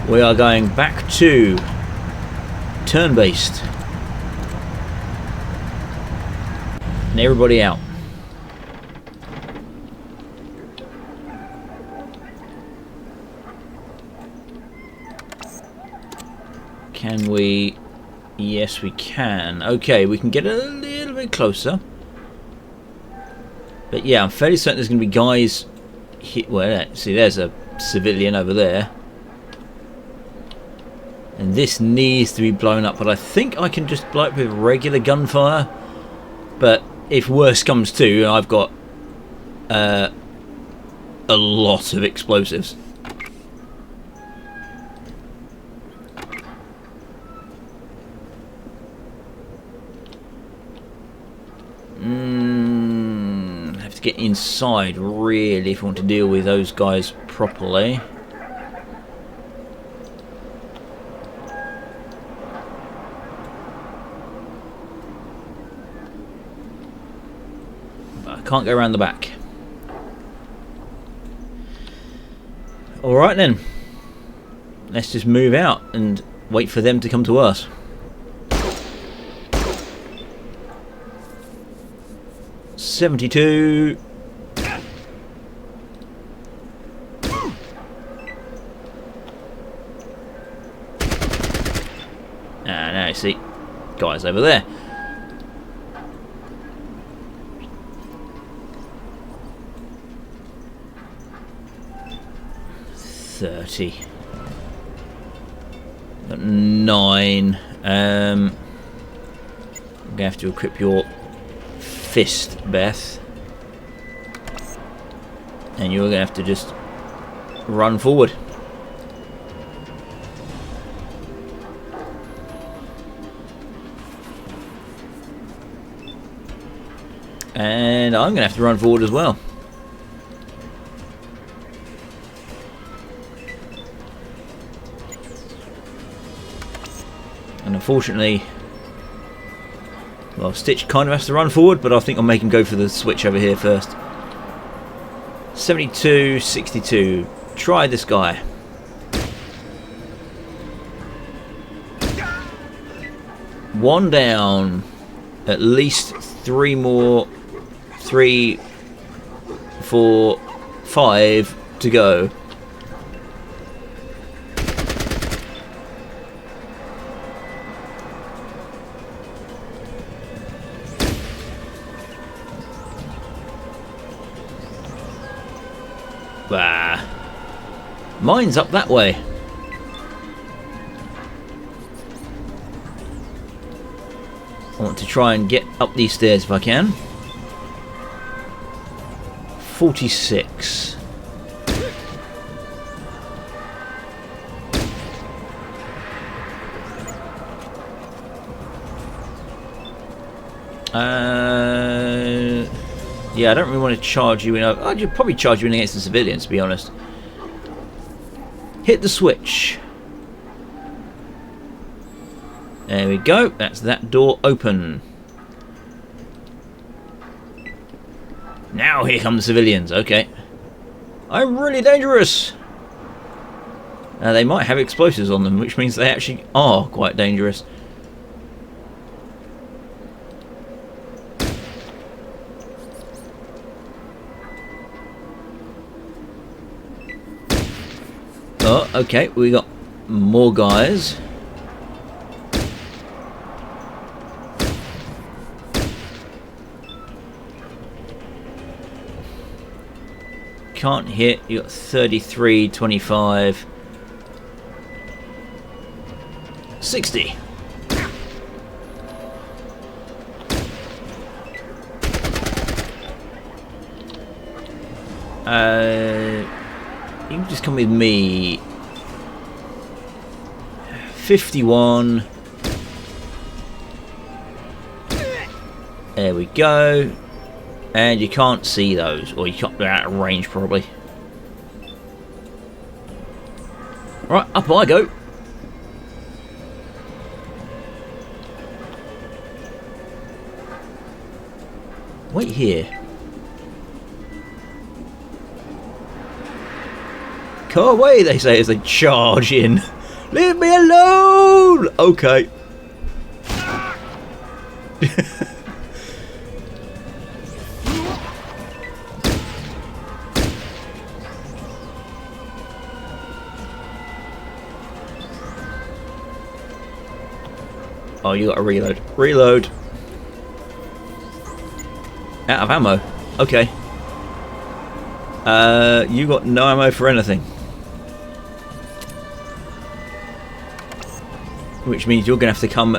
Speaker 1: we are going back to turn-based. And everybody out. Can we? Yes, we can. Okay, we can get a little bit closer. But yeah, I'm fairly certain there's going to be guys here. Well, see, there's a civilian over there. And this needs to be blown up, but I think I can just blow it with regular gunfire. But if worse comes to, I've got a lot of explosives. Have to get inside really if I want to deal with those guys properly. But I can't go around the back. Alright then. Let's just move out and wait for them to come to us. $72. Now you see guys over there. $30. Got 9. I'm gonna have to equip your fist, Beth, and you're gonna have to just run forward. And I'm gonna have to run forward as well. And unfortunately, Well, Stitch kind of has to run forward, but I think I'll make him go for the switch over here first. 72, 62. Try this guy. One down. At least 3 more. 3, 4, 5 to go. Bah. Mine's up that way. I want to try and get up these stairs if I can. 46. Yeah, I don't really want to charge you in. I'd probably charge you in against the civilians, to be honest. Hit the switch. There we go. That's that door open. Now here come the civilians. Okay. I'm really dangerous. They might have explosives on them, which means they actually are quite dangerous. Oh, okay, we got more guys. Can't hit. You got 33, 25, 60. You can just come with me. 51. There we go. And you can't see those, or you can't. They're out of range probably. Right, up I go. Wait here. Go away, they say as they charge in. Leave me alone! Okay. Oh, you gotta reload. Reload. Out of ammo. Okay. You got no ammo for anything. Which means you're going to have to come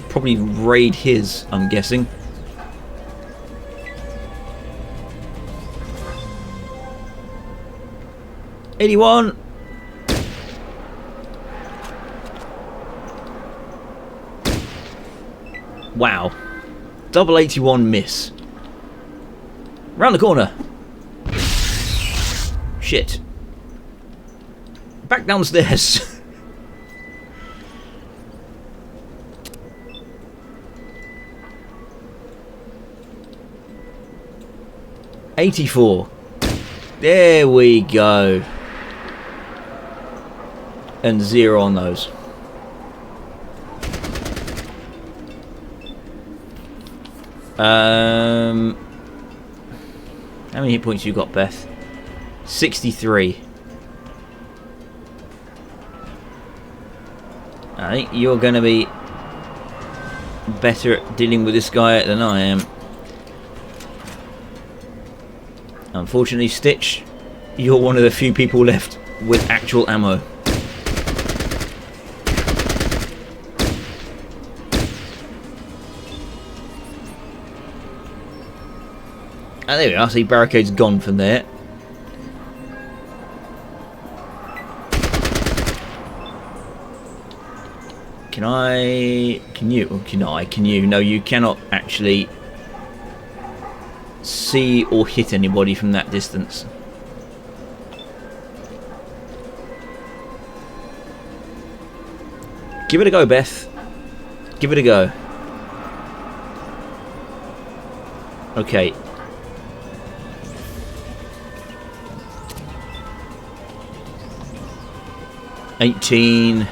Speaker 1: probably raid his, I'm guessing. '81. Wow. Double 81 miss. Round the corner. Shit. Back downstairs. '84. There we go. And 0 on those. How many hit points you got, Beth? 63. I think you're going to be better at dealing with this guy than I am. Unfortunately, Stitch, you're one of the few people left with actual ammo. Ah, there we are. See, barricade's gone from there. Can I? Can you? Or can I? Can you? No, you cannot actually see or hit anybody from that distance. Give it a go, Beth. Give it a go. Okay. $18.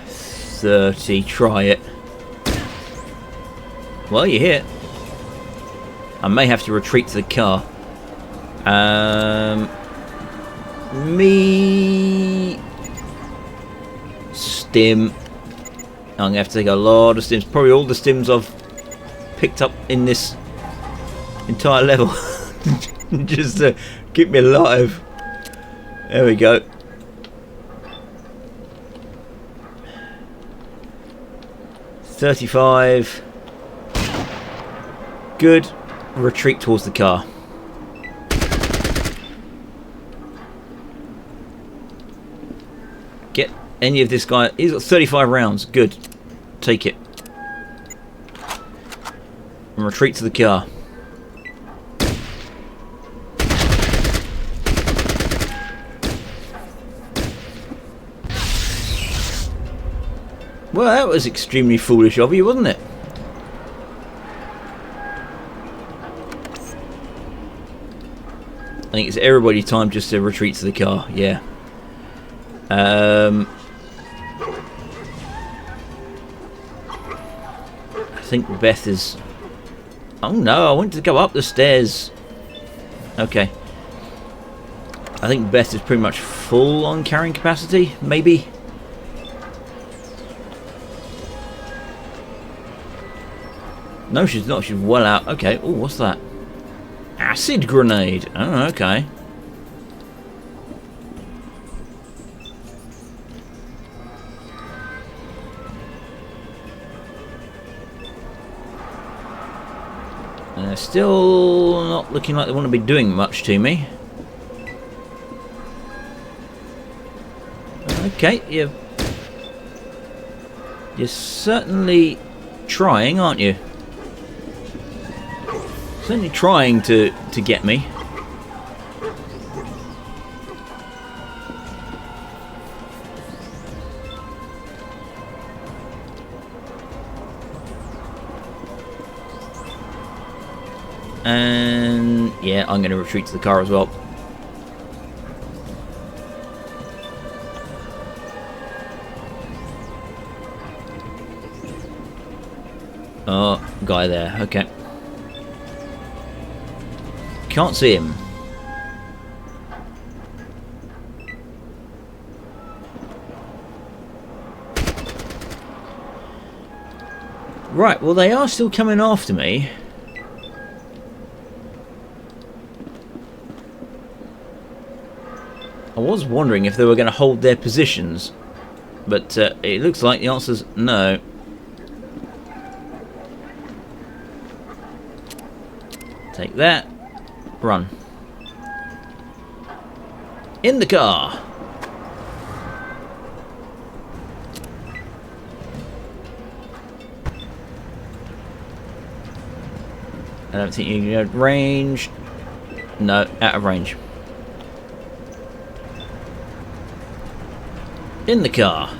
Speaker 1: 30. Try it. Well, you hit. I may have to retreat to the car. Me stim. I'm gonna have to take a lot of stims. Probably all the stims I've picked up in this entire level, just to keep me alive. There we go. $35. Good. Retreat towards the car. Get any of this guy. He's got 35 rounds. Good. Take it. And retreat to the car. Well, that was extremely foolish of you, wasn't it? I think it's everybody's time just to retreat to the car. Yeah. I think Beth is... Oh no, I want to go up the stairs. Okay. I think Beth is pretty much full on carrying capacity, maybe. No, she's not. She's well out. Okay. Oh, what's that? Acid grenade. Oh, okay. And they're still not looking like they want to be doing much to me. Okay, you're certainly trying, aren't you? Certainly trying to get me. And yeah, I'm going to retreat to the car as well. Oh, guy there. Okay. Can't see him. Right, well they are still coming after me. I was wondering if they were going to hold their positions, but it looks like the answer's no. Take that. Run. In the car. I don't think you can go range. No, out of range. In the car.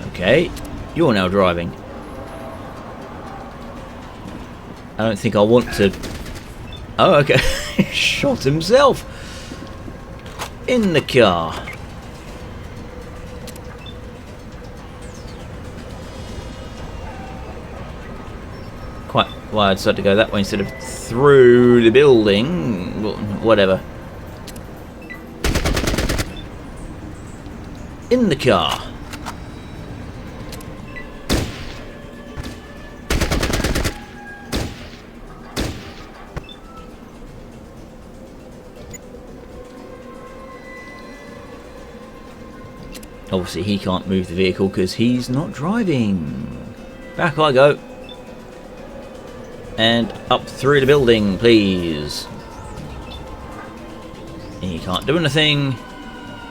Speaker 1: Okay, you're now driving. I don't think I want to... Oh, okay. Shot himself. In the car. Quite why I decided to go that way instead of through the building. Whatever. In the car. Obviously he can't move the vehicle because he's not driving. Back I go. And up through the building, please. He can't do anything.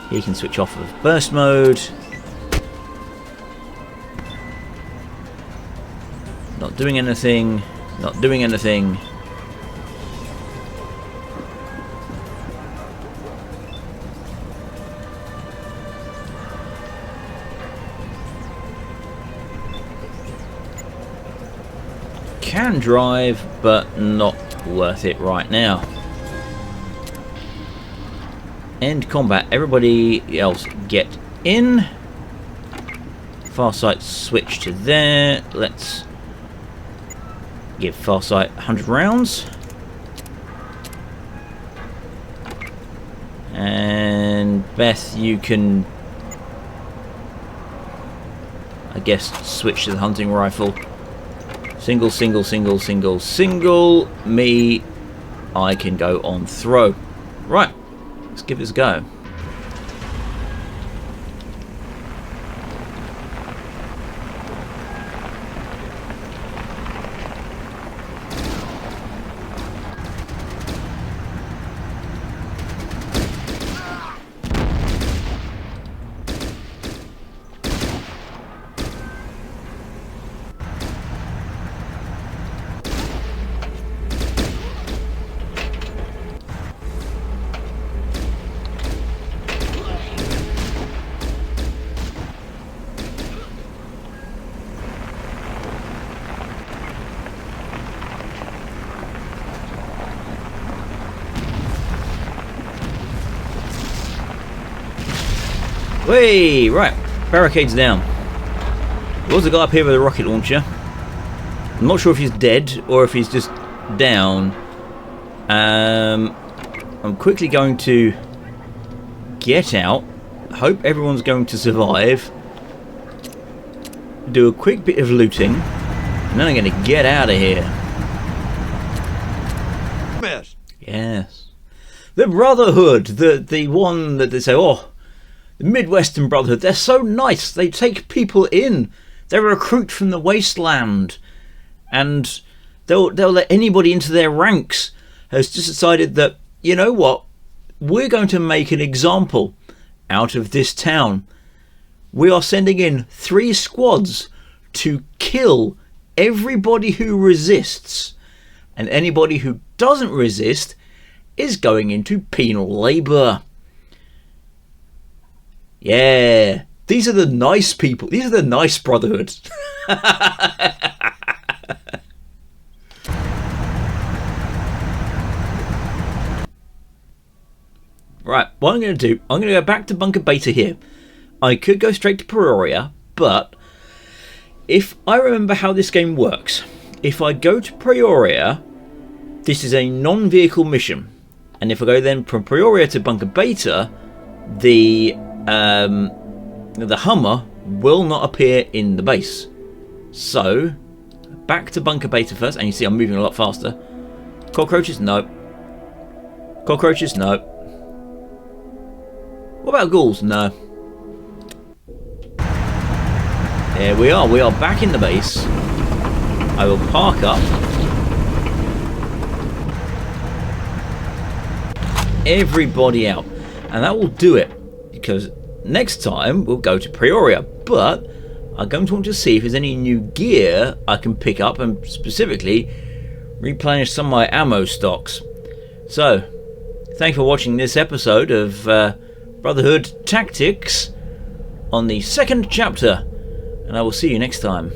Speaker 1: He can switch off of burst mode. Not doing anything. Not doing anything. can drive, but not worth it right now. End combat. Everybody else get in. Farsight switch to there. Let's give Farsight 100 rounds. And Beth, you can, I guess, switch to the hunting rifle. Single, single, single, single, single. Me, I can go on throw. Right, let's give this a go. Way right, barricades down. There was a guy up here with a rocket launcher. I'm not sure if he's dead or if he's just down. I'm quickly going to get out. Hope everyone's going to survive. Do a quick bit of looting, and then I'm going to get out of here.
Speaker 2: Miss.
Speaker 1: Yes, the Brotherhood, the one that they say, oh. The Midwestern Brotherhood, they're so nice. They take people in. They recruit from the wasteland. And they'll let anybody into their ranks. Has just decided that, you know what? We're going to make an example out of this town. We are sending in 3 squads to kill everybody who resists. And anybody who doesn't resist is going into penal labour. Yeah, these are the nice people. These are the nice Brotherhood. Right, what I'm going to do, I'm going to go back to Bunker Beta here. I could go straight to Peoria, but if I remember how this game works, if I go to Peoria, this is a non-vehicle mission. And if I go then from Peoria to Bunker Beta, the Hummer will not appear in the base. So, back to Bunker Beta first, and you see I'm moving a lot faster. Cockroaches? No. Cockroaches? No. What about ghouls? No. There we are. We are back in the base. I will park up. Everybody out. And that will do it. Because next time we'll go to Peoria, but I'm going to want to see if there's any new gear I can pick up and specifically replenish some of my ammo stocks. So, thanks for watching this episode of Brotherhood Tactics on the 2nd chapter, and I will see you next time.